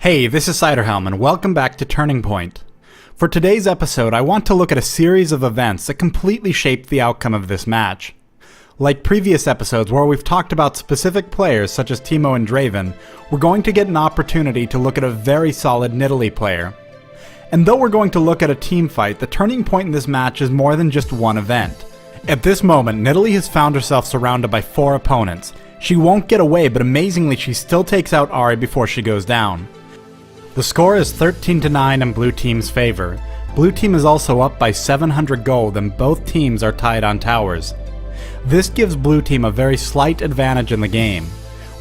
Hey, this is Ciderhelm, and welcome back to Turning Point. For today's episode, I want to look at a series of events that completely shaped the outcome of this match. Like previous episodes where we've talked about specific players such as Teemo and Draven, we're going to get an opportunity to look at a very solid Nidalee player. And though we're going to look at a team fight, the turning point in this match is more than just one event. At this moment, Nidalee has found herself surrounded by 4 opponents. She won't get away, but amazingly she still takes out Ahri before she goes down. The score is 13-9 in blue team's favor. Blue team is also up by 700 gold and both teams are tied on towers. This gives blue team a very slight advantage in the game.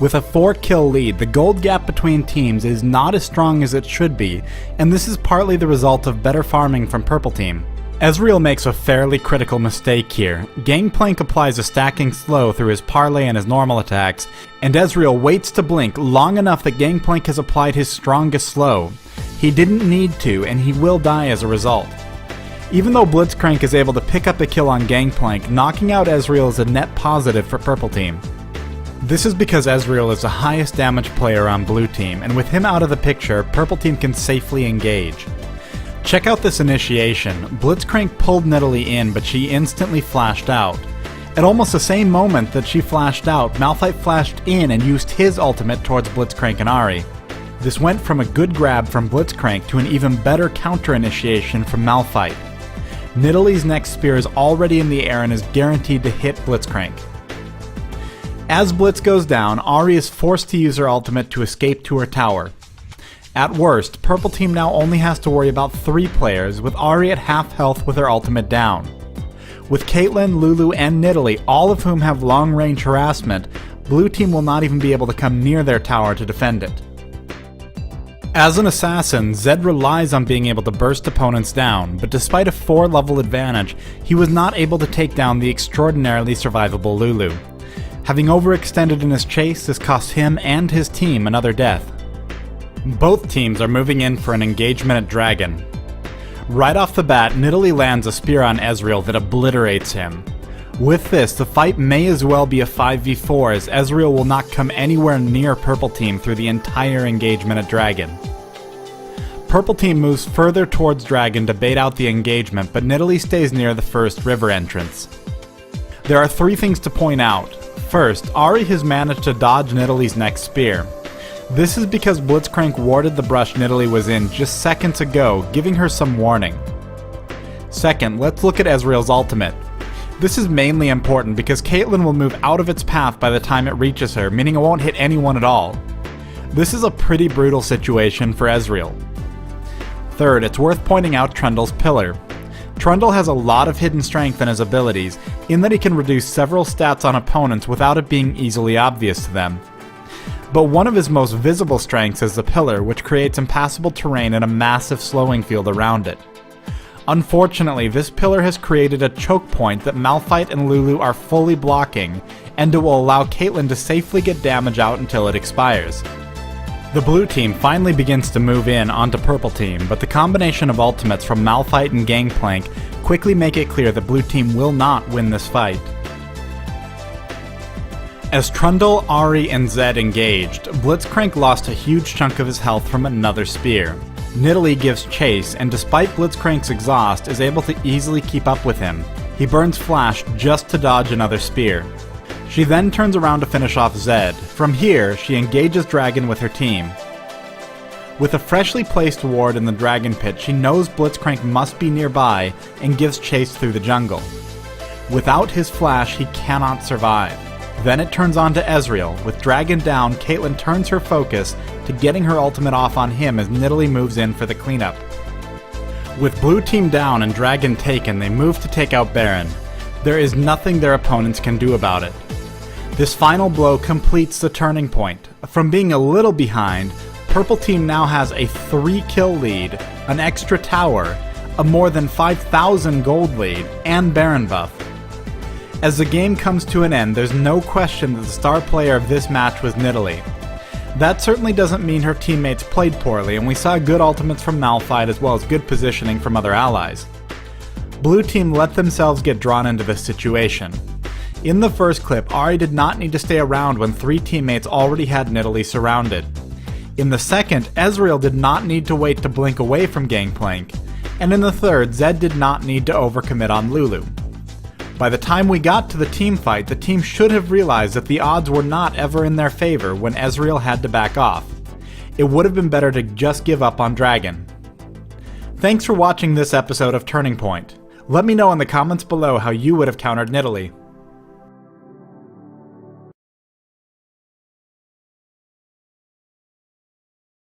With a 4-kill lead, the gold gap between teams is not as strong as it should be, and this is partly the result of better farming from purple team. Ezreal makes a fairly critical mistake here. Gangplank applies a stacking slow through his parlay and his normal attacks, and Ezreal waits to blink long enough that Gangplank has applied his strongest slow. He didn't need to, and he will die as a result. Even though Blitzcrank is able to pick up a kill on Gangplank, knocking out Ezreal is a net positive for purple team. This is because Ezreal is the highest damage player on blue team, and with him out of the picture, purple team can safely engage. Check out this initiation. Blitzcrank pulled Nidalee in, but she instantly flashed out. At almost the same moment that she flashed out, Malphite flashed in and used his ultimate towards Blitzcrank and Ahri. This went from a good grab from Blitzcrank to an even better counter initiation from Malphite. Nidalee's next spear is already in the air and is guaranteed to hit Blitzcrank. As Blitz goes down, Ahri is forced to use her ultimate to escape to her tower. At worst, purple team now only has to worry about 3 players, with Ahri at half health with her ultimate down. With Caitlyn, Lulu, and Nidalee, all of whom have long-range harassment, blue team will not even be able to come near their tower to defend it. As an assassin, Zed relies on being able to burst opponents down, but despite a 4-level advantage, he was not able to take down the extraordinarily survivable Lulu. Having overextended in his chase, this cost him and his team another death. Both teams are moving in for an engagement at Dragon. Right off the bat, Nidalee lands a spear on Ezreal that obliterates him. With this, the fight may as well be a 5v4 as Ezreal will not come anywhere near purple team through the entire engagement at Dragon. Purple team moves further towards Dragon to bait out the engagement, but Nidalee stays near the first river entrance. There are 3 things to point out. First, Ahri has managed to dodge Nidalee's next spear. This is because Blitzcrank warded the brush Nidalee was in just seconds ago, giving her some warning. Second, let's look at Ezreal's ultimate. This is mainly important because Caitlyn will move out of its path by the time it reaches her, meaning it won't hit anyone at all. This is a pretty brutal situation for Ezreal. Third, it's worth pointing out Trundle's pillar. Trundle has a lot of hidden strength in his abilities, in that he can reduce several stats on opponents without it being easily obvious to them. But one of his most visible strengths is the pillar, which creates impassable terrain and a massive slowing field around it. Unfortunately, this pillar has created a choke point that Malphite and Lulu are fully blocking, and it will allow Caitlyn to safely get damage out until it expires. The blue team finally begins to move in onto purple team, but the combination of ultimates from Malphite and Gangplank quickly make it clear that blue team will not win this fight. As Trundle, Ahri, and Zed engaged, Blitzcrank lost a huge chunk of his health from another spear. Nidalee gives chase, and despite Blitzcrank's exhaust, is able to easily keep up with him. He burns Flash just to dodge another spear. She then turns around to finish off Zed. From here, she engages Dragon with her team. With a freshly placed ward in the Dragon Pit, she knows Blitzcrank must be nearby and gives chase through the jungle. Without his Flash, he cannot survive. Then it turns on to Ezreal. With Dragon down, Caitlyn turns her focus to getting her ultimate off on him as Nidalee moves in for the cleanup. With blue team down and Dragon taken, they move to take out Baron. There is nothing their opponents can do about it. This final blow completes the turning point. From being a little behind, purple team now has a 3-kill lead, an extra tower, a more than 5,000 gold lead, and Baron buff. As the game comes to an end, there's no question that the star player of this match was Nidalee. That certainly doesn't mean her teammates played poorly, and we saw good ultimates from Malphite as well as good positioning from other allies. Blue team let themselves get drawn into this situation. In the first clip, Ahri did not need to stay around when 3 teammates already had Nidalee surrounded. In the second, Ezreal did not need to wait to blink away from Gangplank, and in the third, Zed did not need to overcommit on Lulu. By the time we got to the team fight, the team should have realized that the odds were not ever in their favor when Ezreal had to back off. It would have been better to just give up on Dragon. Thanks for watching this episode of Turning Point. Let me know in the comments below how you would have countered Nidalee.